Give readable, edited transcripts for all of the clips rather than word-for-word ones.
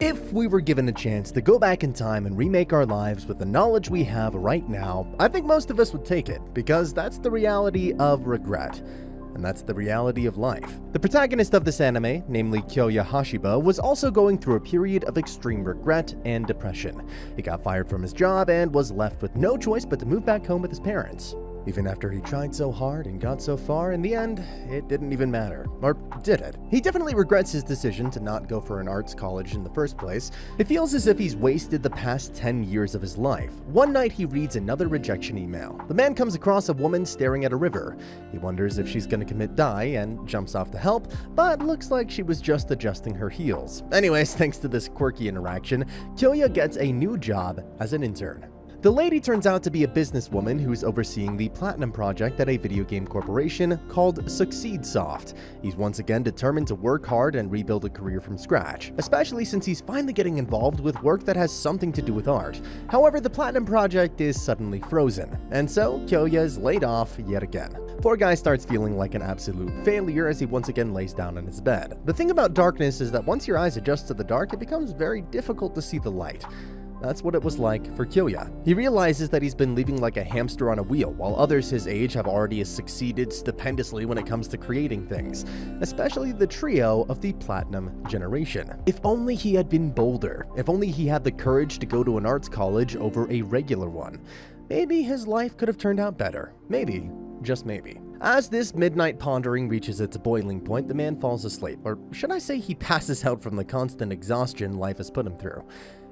If we were given a chance to go back in time and remake our lives with the knowledge we have right now, I think most of us would take it, because that's the reality of regret. And that's the reality of life. The protagonist of this anime, namely Kyoya Hashiba, was also going through a period of extreme regret and depression. He got fired from his job and was left with no choice but to move back home with his parents. Even after he tried so hard and got so far, in the end, it didn't even matter. Or did it? He definitely regrets his decision to not go for an arts college in the first place. It feels as if he's wasted the past 10 years of his life. One night he reads another rejection email. The man comes across a woman staring at a river. He wonders if she's gonna commit die and jumps off to help, but looks like she was just adjusting her heels. Anyways, thanks to this quirky interaction, Kyoya gets a new job as an intern. The lady turns out to be a businesswoman who's overseeing the Platinum project at a video game corporation called SucceedSoft. He's once again determined to work hard and rebuild a career from scratch, especially since he's finally getting involved with work that has something to do with art. However, the Platinum project is suddenly frozen, and so Kyoya is laid off yet again. Poor guy starts feeling like an absolute failure as he once again lays down on his bed. The thing about darkness is that once your eyes adjust to the dark, it becomes very difficult to see the light. That's what it was like for Kyoya. He realizes that he's been living like a hamster on a wheel, while others his age have already succeeded stupendously when it comes to creating things, especially the trio of the Platinum generation. If only he had been bolder, if only he had the courage to go to an arts college over a regular one, maybe his life could have turned out better. Maybe, just maybe. As this midnight pondering reaches its boiling point, the man falls asleep, or should I say he passes out from the constant exhaustion life has put him through.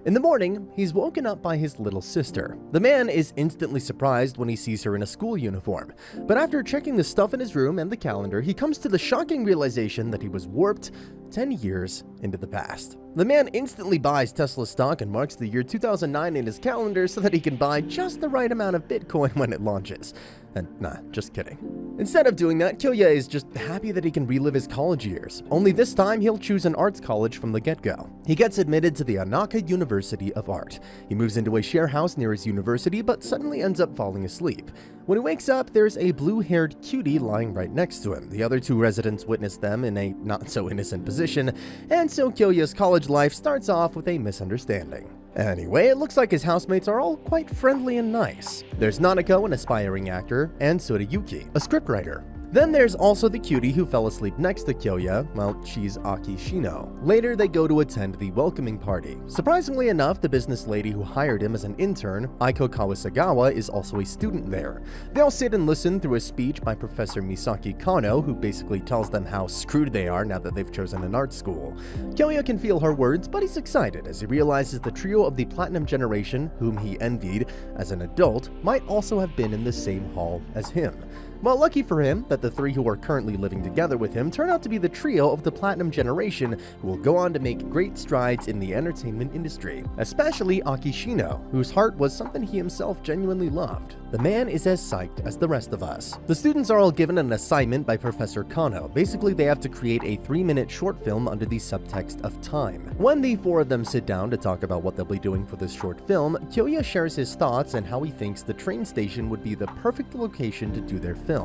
In the morning, he's woken up by his little sister. The man is instantly surprised when he sees her in a school uniform, but after checking the stuff in his room and the calendar, he comes to the shocking realization that he was warped 10 years into the past. The man instantly buys Tesla stock and marks the year 2009 in his calendar so that he can buy just the right amount of Bitcoin when it launches. And nah, just kidding. Instead of doing that, Kyoya is just happy that he can relive his college years. Only this time, he'll choose an arts college from the get-go. He gets admitted to the Anaka University of Art. He moves into a share house near his university, but suddenly ends up falling asleep. When he wakes up, there's a blue-haired cutie lying right next to him. The other two residents witness them in a not-so-innocent position, and so Kyoya's college life starts off with a misunderstanding. Anyway, it looks like his housemates are all quite friendly and nice. There's Nanako, an aspiring actor, and Tsurayuki, a scriptwriter. Then there's also the cutie who fell asleep next to Kyoya. Well, she's Aki Shino. Later, they go to attend the welcoming party. Surprisingly enough, the business lady who hired him as an intern, Aiko Kawasagawa, is also a student there. They all sit and listen through a speech by Professor Misaki Kano, who basically tells them how screwed they are now that they've chosen an art school. Kyoya can feel her words, but he's excited as he realizes the trio of the Platinum generation, whom he envied as an adult, might also have been in the same hall as him. Well, lucky for him that the three who are currently living together with him turn out to be the trio of the Platinum generation who will go on to make great strides in the entertainment industry, especially Aki Shino, whose heart was something he himself genuinely loved. The man is as psyched as the rest of us. The students are all given an assignment by Professor Kano. Basically, they have to create a 3-minute short film under the subtext of time. When the four of them sit down to talk about what they'll be doing for this short film, Kyoya shares his thoughts and how he thinks the train station would be the perfect location to do their film.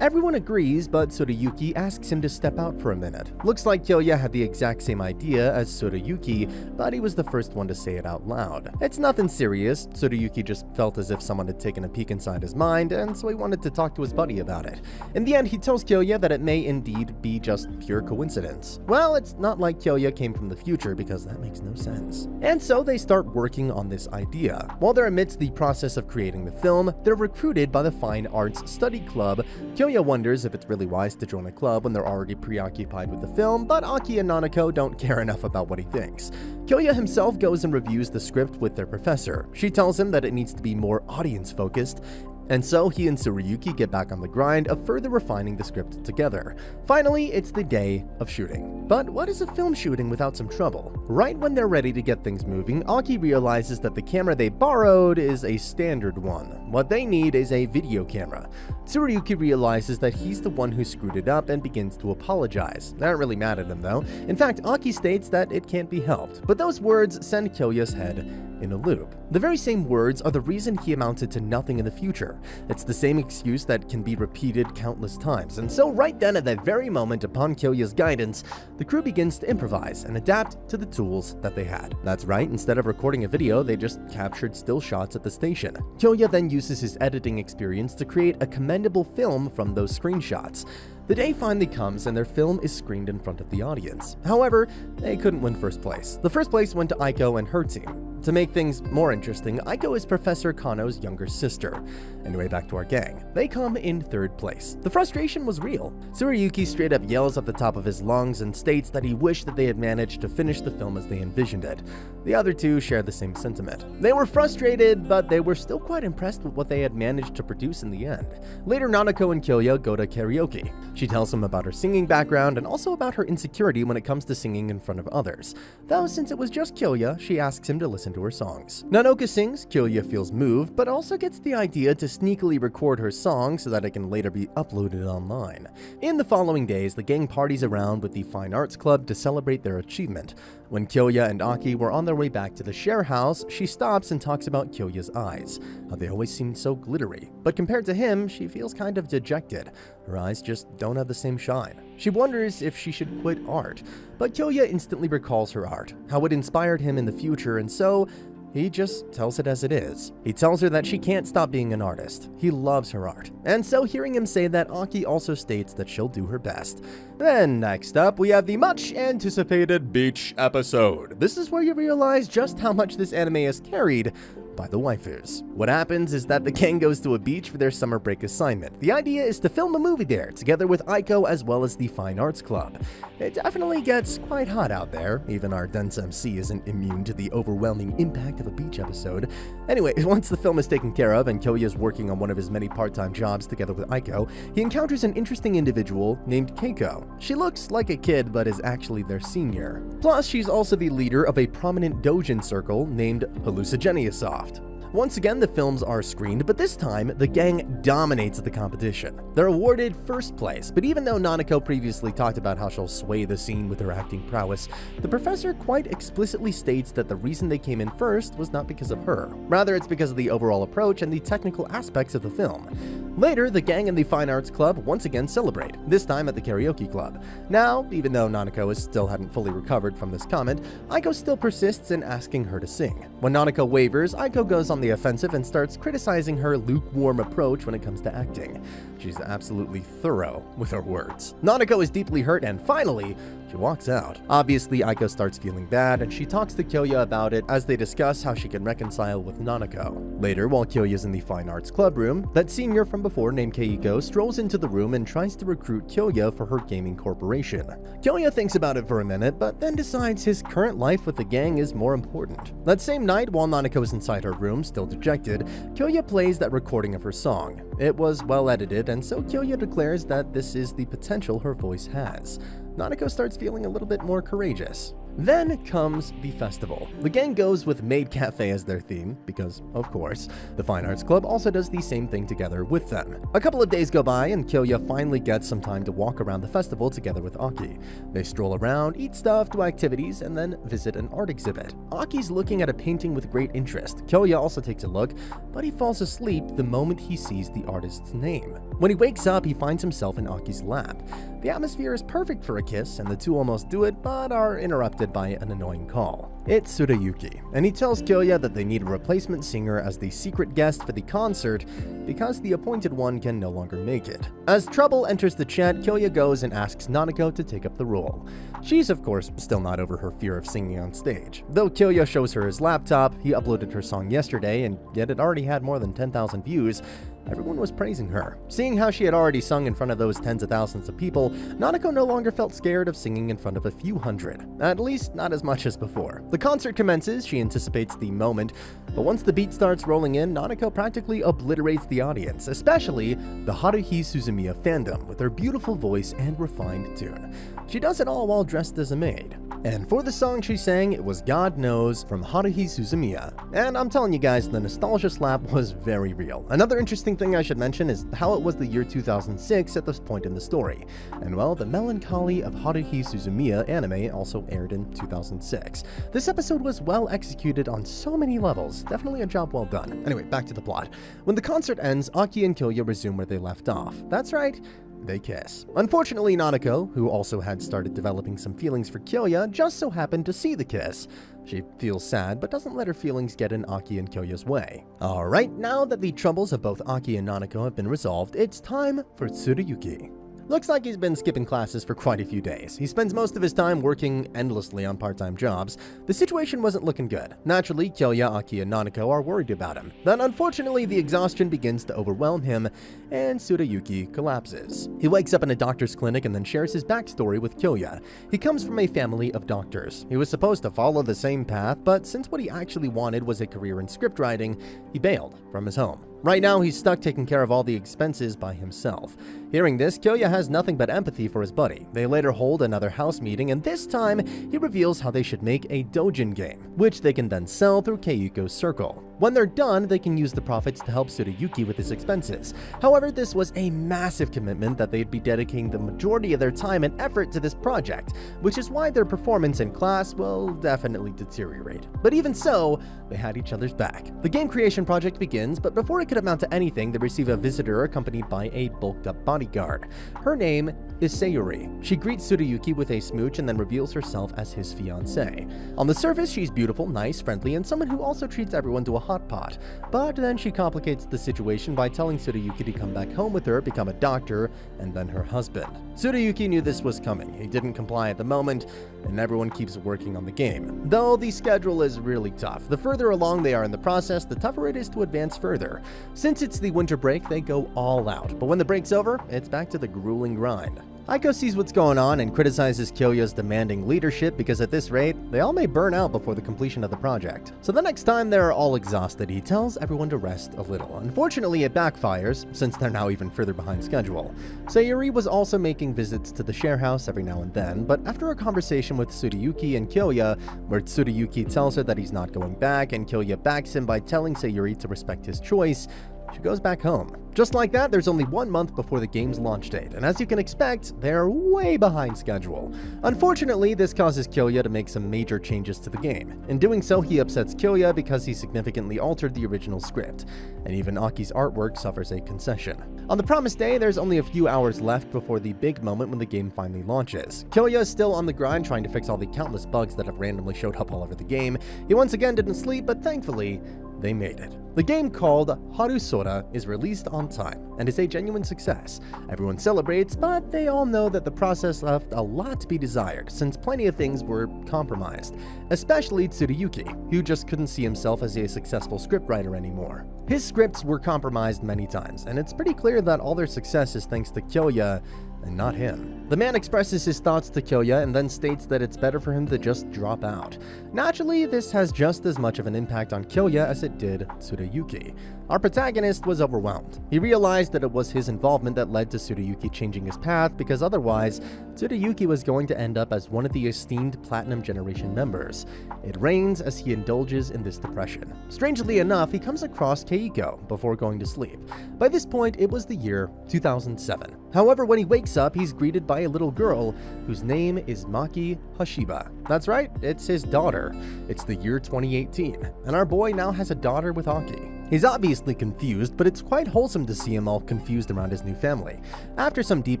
Everyone agrees, but Tsurayuki asks him to step out for a minute. Looks like Kyoya had the exact same idea as Tsurayuki, but he was the first one to say it out loud. It's nothing serious. Tsurayuki just felt as if someone had taken a peek inside his mind, and so he wanted to talk to his buddy about it. In the end, he tells Kyoya that it may indeed be just pure coincidence. Well, it's not like Kyoya came from the future, because that makes no sense. And so they start working on this idea. While they're amidst the process of creating the film, they're recruited by the Fine Arts Study Club. Kyoya wonders if it's really wise to join a club when they're already preoccupied with the film, but Aki and Nanako don't care enough about what he thinks. Kyoya himself goes and reviews the script with their professor. She tells him that it needs to be more audience-focused, and so he and Tsurayuki get back on the grind of further refining the script together. Finally, it's the day of shooting. But what is a film shooting without some trouble? Right when they're ready to get things moving, Aki realizes that the camera they borrowed is a standard one. What they need is a video camera. Tsurayuki realizes that he's the one who screwed it up and begins to apologize. They aren't really mad at him though. In fact, Aki states that it can't be helped. But those words send Kyoya's head in a loop. The very same words are the reason he amounted to nothing in the future. her. It's the same excuse that can be repeated countless times, and so right then at that very moment, upon Kyoya's guidance, the crew begins to improvise and adapt to the tools that they had. That's right, instead of recording a video, they just captured still shots at the station. Kyoya then uses his editing experience to create a commendable film from those screenshots. The day finally comes and their film is screened in front of the audience. However, they couldn't win first place. The first place went to Aiko and her team. To make things more interesting, Aiko is Professor Kano's younger sister. Anyway, back to our gang. They come in third place. The frustration was real. Tsurayuki straight up yells at the top of his lungs and states that he wished that they had managed to finish the film as they envisioned it. The other two share the same sentiment. They were frustrated, but they were still quite impressed with what they had managed to produce in the end. Later, Nanako and Kyoya go to karaoke. She tells him about her singing background and also about her insecurity when it comes to singing in front of others. Though since it was just Kyoya, she asks him to listen to her songs. Nanoka sings, Kyoya feels moved, but also gets the idea to sneakily record her song so that it can later be uploaded online. In the following days, the gang parties around with the Fine Arts Club to celebrate their achievement. When Kyoya and Aki were on their way back to the share house, she stops and talks about Kyoya's eyes, how they always seemed so glittery. But compared to him, she feels kind of dejected. Her eyes just don't have the same shine. She wonders if she should quit art, but Kyoya instantly recalls her art, how it inspired him in the future, and so he just tells it as it is. He tells her that she can't stop being an artist. He loves her art. And so hearing him say that, Aki also states that she'll do her best. Then next up, we have the much anticipated beach episode. This is where you realize just how much this anime is carried by the waifus. What happens is that the gang goes to a beach for their summer break assignment. The idea is to film a movie there, together with Aiko as well as the Fine Arts Club. It definitely gets quite hot out there. Even our dense MC isn't immune to the overwhelming impact of a beach episode. Anyway, once the film is taken care of and Kyoya is working on one of his many part-time jobs together with Aiko, he encounters an interesting individual named Keiko. She looks like a kid but is actually their senior. Plus, she's also the leader of a prominent doujin circle named Hallucigenia Soft. Once again, the films are screened, but this time, the gang dominates the competition. They're awarded first place, but even though Nanako previously talked about how she'll sway the scene with her acting prowess, the professor quite explicitly states that the reason they came in first was not because of her. Rather, it's because of the overall approach and the technical aspects of the film. Later, the gang and the Fine Arts Club once again celebrate, this time at the karaoke club. Now, even though Nanako still hadn't fully recovered from this comment, Aiko still persists in asking her to sing. When Nanako wavers, Aiko goes on the offensive and starts criticizing her lukewarm approach when it comes to acting. She's absolutely thorough with her words. Nanako is deeply hurt and finally, she walks out. Obviously, Aiko starts feeling bad and she talks to Kyoya about it as they discuss how she can reconcile with Nanako. Later, while Kyoya's in the Fine Arts Club room, that senior from before named Keiko strolls into the room and tries to recruit Kyoya for her gaming corporation. Kyoya thinks about it for a minute, but then decides his current life with the gang is more important. That same night, while Nanako is inside her room, still dejected, Kyoya plays that recording of her song. It was well edited, and so Kyoya declares that this is the potential her voice has. Nanako starts feeling a little bit more courageous. Then comes the festival. The gang goes with Maid Cafe as their theme, because, of course, the Fine Arts Club also does the same thing together with them. A couple of days go by, and Kyoya finally gets some time to walk around the festival together with Aki. They stroll around, eat stuff, do activities, and then visit an art exhibit. Aki's looking at a painting with great interest. Kyoya also takes a look, but he falls asleep the moment he sees the artist's name. When he wakes up, he finds himself in Aki's lap. The atmosphere is perfect for a kiss, and the two almost do it, but are interrupted by an annoying call. It's Tsurayuki, and he tells Kyoya that they need a replacement singer as the secret guest for the concert because the appointed one can no longer make it. As trouble enters the chat, Kyoya goes and asks Nanako to take up the role. She's, of course, still not over her fear of singing on stage. Though Kyoya shows her his laptop, he uploaded her song yesterday, and yet it already had more than 10,000 views. Everyone was praising her. Seeing how she had already sung in front of those tens of thousands of people, Nanako no longer felt scared of singing in front of a few hundred. At least, not as much as before. The concert commences, she anticipates the moment, but once the beat starts rolling in, Nanako practically obliterates the audience, especially the Haruhi Suzumiya fandom with her beautiful voice and refined tune. She does it all while dressed as a maid. And for the song she sang, it was God Knows from Haruhi Suzumiya. And I'm telling you guys, the nostalgia slap was very real. Another interesting thing I should mention is how it was the year 2006 at this point in the story. And well, The Melancholy of Haruhi Suzumiya anime also aired in 2006. This episode was well executed on so many levels, definitely a job well done. Anyway, back to the plot. When the concert ends, Aki and Kyoya resume where they left off. That's right, they kiss. Unfortunately, Nanako, who also had started developing some feelings for Kyoya, just so happened to see the kiss. She feels sad, but doesn't let her feelings get in Aki and Kyoya's way. Alright, now that the troubles of both Aki and Nanako have been resolved, it's time for Tsuruyuki. Looks like he's been skipping classes for quite a few days. He spends most of his time working endlessly on part-time jobs. The situation wasn't looking good. Naturally, Kyoya, Aki, and Nanako are worried about him. Then, unfortunately, the exhaustion begins to overwhelm him, and Tsuruyuki collapses. He wakes up in a doctor's clinic and then shares his backstory with Kyoya. He comes from a family of doctors. He was supposed to follow the same path, but since what he actually wanted was a career in scriptwriting, he bailed from his home. Right now, he's stuck taking care of all the expenses by himself. Hearing this, Kyoya has nothing but empathy for his buddy. They later hold another house meeting, and this time, he reveals how they should make a doujin game, which they can then sell through Keiko's circle. When they're done, they can use the profits to help Tsuruyuki with his expenses. However, this was a massive commitment that they'd be dedicating the majority of their time and effort to this project, which is why their performance in class will definitely deteriorate. But even so, they had each other's back. The game creation project begins, but before it could amount to anything, they receive a visitor accompanied by a bulked-up bodyguard. Her name is Sayuri. She greets Tsuruyuki with a smooch and then reveals herself as his fiancée. On the surface, she's beautiful, nice, friendly, and someone who also treats everyone to a hot pot. But then she complicates the situation by telling Tsuruyuki to come back home with her, become a doctor, and then her husband. Tsuruyuki knew this was coming. He didn't comply at the moment, and everyone keeps working on the game. Though the schedule is really tough. The further along they are in the process, the tougher it is to advance further. Since it's the winter break, they go all out. But when the break's over, it's back to the grueling grind. Aiko sees what's going on and criticizes Kyoya's demanding leadership because at this rate, they all may burn out before the completion of the project. So the next time they're all exhausted, he tells everyone to rest a little. Unfortunately, it backfires, since they're now even further behind schedule. Sayuri was also making visits to the share house every now and then, but after a conversation with Tsuruyuki and Kyoya, where Tsuruyuki tells her that he's not going back and Kyoya backs him by telling Sayuri to respect his choice, she goes back home. Just like that, there's only 1 month before the game's launch date, and as you can expect, they're way behind schedule. Unfortunately, this causes Kyoya to make some major changes to the game. In doing so, he upsets Kyoya because he significantly altered the original script, and even Aki's artwork suffers a concession. On the promised day, there's only a few hours left before the big moment when the game finally launches. Kyoya is still on the grind trying to fix all the countless bugs that have randomly showed up all over the game. He once again didn't sleep, but thankfully, they made it. The game called Harusora is released on time and is a genuine success. Everyone celebrates, but they all know that the process left a lot to be desired since plenty of things were compromised, especially Tsuruyuki, who just couldn't see himself as a successful scriptwriter anymore. His scripts were compromised many times, and it's pretty clear that all their success is thanks to Kyoya and not him. The man expresses his thoughts to Kyoya and then states that it's better for him to just drop out. Naturally, this has just as much of an impact on Kyoya as it did Tsuruyuki. Our protagonist was overwhelmed. He realized that it was his involvement that led to Tsuruyuki changing his path because otherwise, Tsuruyuki was going to end up as one of the esteemed Platinum Generation members. It rains as he indulges in this depression. Strangely enough, he comes across Keiko before going to sleep. By this point, it was the year 2007. However, when he wakes up, he's greeted by a little girl whose name is Maki Hashiba. That's right, it's his daughter. It's the year 2018, and our boy now has a daughter with Aki. He's obviously confused, but it's quite wholesome to see him all confused around his new family. After some deep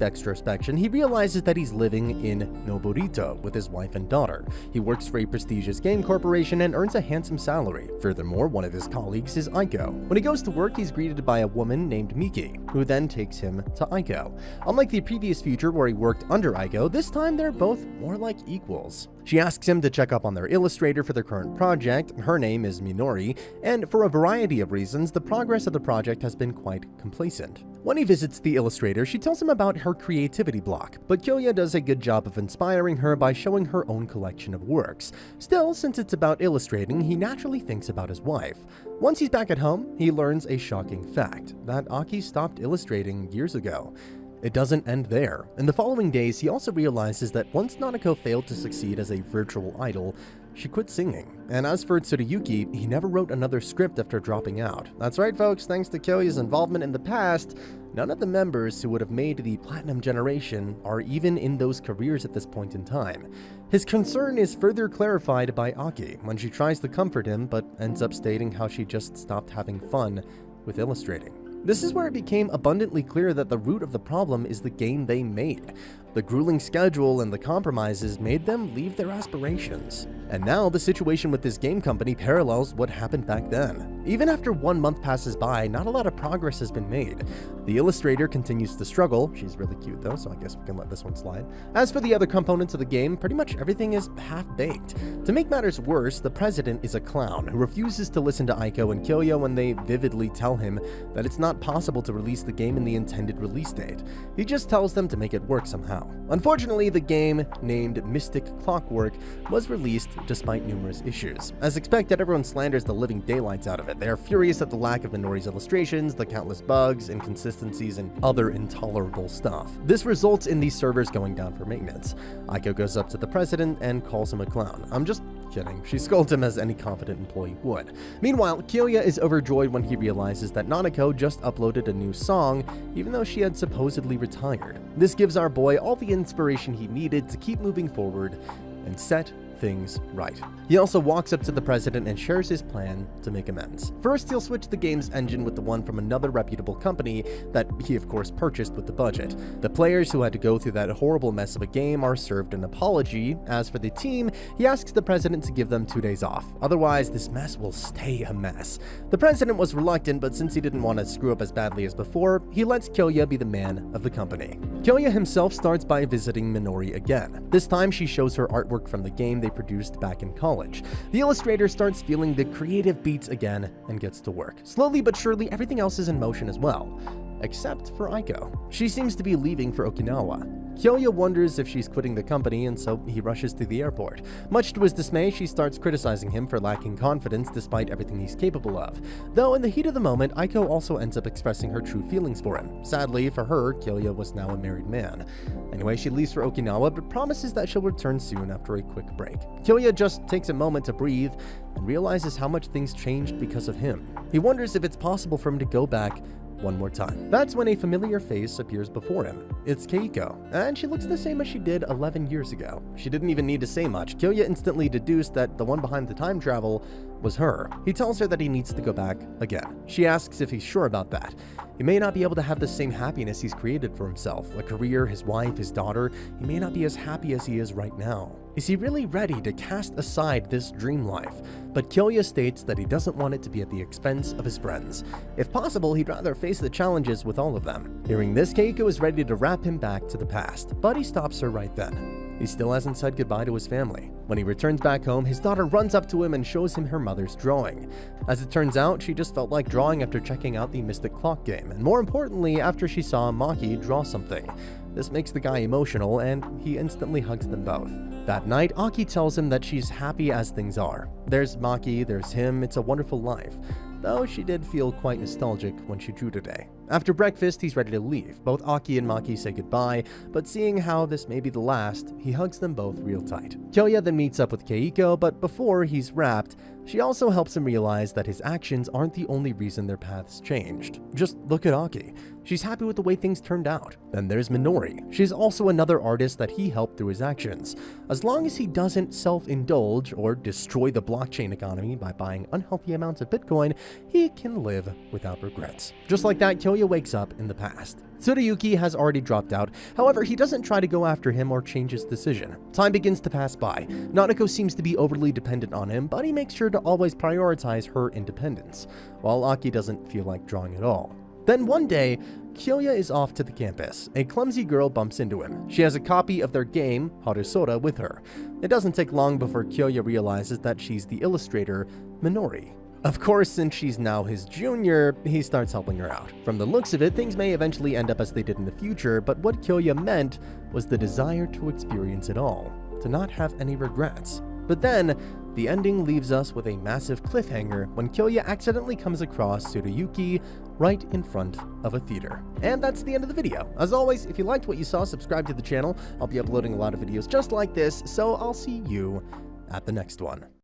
extrospection, he realizes that he's living in Noborito with his wife and daughter. He works for a prestigious game corporation and earns a handsome salary. Furthermore, one of his colleagues is Aiko. When he goes to work, he's greeted by a woman named Miki, who then takes him to Aiko. Unlike the previous future where he worked under Aiko, this time they're both more like equals. She asks him to check up on their illustrator for their current project. Her name is Minori, and for a variety of reasons, the progress of the project has been quite complacent. When he visits the illustrator, she tells him about her creativity block, but Kyoya does a good job of inspiring her by showing her own collection of works. Still, since it's about illustrating, he naturally thinks about his wife. Once he's back at home, he learns a shocking fact, that Aki stopped illustrating years ago. It doesn't end there. In the following days, he also realizes that once Nanako failed to succeed as a virtual idol, she quit singing. And as for Tsuruyuki, he never wrote another script after dropping out. That's right, folks, thanks to Kyoya's involvement in the past, none of the members who would have made the Platinum Generation are even in those careers at this point in time. His concern is further clarified by Aki when she tries to comfort him but ends up stating how she just stopped having fun with illustrating. This is where it became abundantly clear that the root of the problem is the game they made. The grueling schedule and the compromises made them leave their aspirations. And now the situation with this game company parallels what happened back then. Even after 1 month passes by, not a lot of progress has been made. The illustrator continues to struggle. She's really cute though, so I guess we can let this one slide. As for the other components of the game, pretty much everything is half-baked. To make matters worse, the president is a clown who refuses to listen to Aiko and Kyoya when they vividly tell him that it's not possible to release the game in the intended release date. He just tells them to make it work somehow. Unfortunately, the game, named Mystic Clockwork, was released despite numerous issues. As expected, everyone slanders the living daylights out of it. They are furious at the lack of Minori's illustrations, the countless bugs, inconsistencies, and other intolerable stuff. This results in these servers going down for maintenance. Aiko goes up to the president and calls him a clown. I'm just kidding. She scolds him as any confident employee would. Meanwhile, Kyoya is overjoyed when he realizes that Nanako just uploaded a new song, even though she had supposedly retired. This gives our boy all the inspiration he needed to keep moving forward and set things right. He also walks up to the president and shares his plan to make amends. First, he'll switch the game's engine with the one from another reputable company that he of course purchased with the budget. The players who had to go through that horrible mess of a game are served an apology. As for the team, he asks the president to give them 2 days off. Otherwise, this mess will stay a mess. The president was reluctant, but since he didn't want to screw up as badly as before, he lets Kyoya be the man of the company. Kyoya himself starts by visiting Minori again. This time, she shows her artwork from the game they produced back in college. The illustrator starts feeling the creative beats again and gets to work. Slowly but surely, everything else is in motion as well, except for Aiko. She seems to be leaving for Okinawa. Kyoya wonders if she's quitting the company, and so he rushes to the airport. Much to his dismay, she starts criticizing him for lacking confidence despite everything he's capable of. Though in the heat of the moment, Aiko also ends up expressing her true feelings for him. Sadly for her, Kyoya was now a married man. Anyway, she leaves for Okinawa, but promises that she'll return soon after a quick break. Kyoya just takes a moment to breathe and realizes how much things changed because of him. He wonders if it's possible for him to go back one more time. That's when a familiar face appears before him. It's Keiko, and she looks the same as she did 11 years ago. She didn't even need to say much. Kyoya instantly deduced that the one behind the time travel was her. He tells her that he needs to go back again. She asks if he's sure about that. He may not be able to have the same happiness he's created for himself, a career, his wife, his daughter. He may not be as happy as he is right now. Is he really ready to cast aside this dream life? But Kyoya states that he doesn't want it to be at the expense of his friends. If possible, he'd rather face the challenges with all of them. Hearing this, Keiko is ready to wrap him back to the past, but he stops her right then. He still hasn't said goodbye to his family. When he returns back home, his daughter runs up to him and shows him her mother's drawing. As it turns out, she just felt like drawing after checking out the Mystic Clock game, and more importantly, after she saw Maki draw something. This makes the guy emotional, and he instantly hugs them both. That night, Aki tells him that she's happy as things are. There's Maki, there's him, it's a wonderful life. Though she did feel quite nostalgic when she drew today. After breakfast, he's ready to leave. Both Aki and Maki say goodbye, but seeing how this may be the last, he hugs them both real tight. Kyoya then meets up with Keiko, but before he's wrapped, she also helps him realize that his actions aren't the only reason their paths changed. Just look at Aki. She's happy with the way things turned out. Then there's Minori. She's also another artist that he helped through his actions. As long as he doesn't self-indulge or destroy the blockchain economy by buying unhealthy amounts of Bitcoin, he can live without regrets. Just like that, Kyoya wakes up in the past. Tsuruyuki has already dropped out. However, he doesn't try to go after him or change his decision. Time begins to pass by. Nanako seems to be overly dependent on him, but he makes sure to always prioritize her independence, while Aki doesn't feel like drawing at all. Then one day, Kyoya is off to the campus. A clumsy girl bumps into him. She has a copy of their game, Harusora, with her. It doesn't take long before Kyoya realizes that she's the illustrator, Minori. Of course, since she's now his junior, he starts helping her out. From the looks of it, things may eventually end up as they did in the future, but what Kyoya meant was the desire to experience it all, to not have any regrets. But then, the ending leaves us with a massive cliffhanger when Kyoya accidentally comes across Tsuruyuki right in front of a theater. And that's the end of the video. As always, if you liked what you saw, subscribe to the channel. I'll be uploading a lot of videos just like this, so I'll see you at the next one.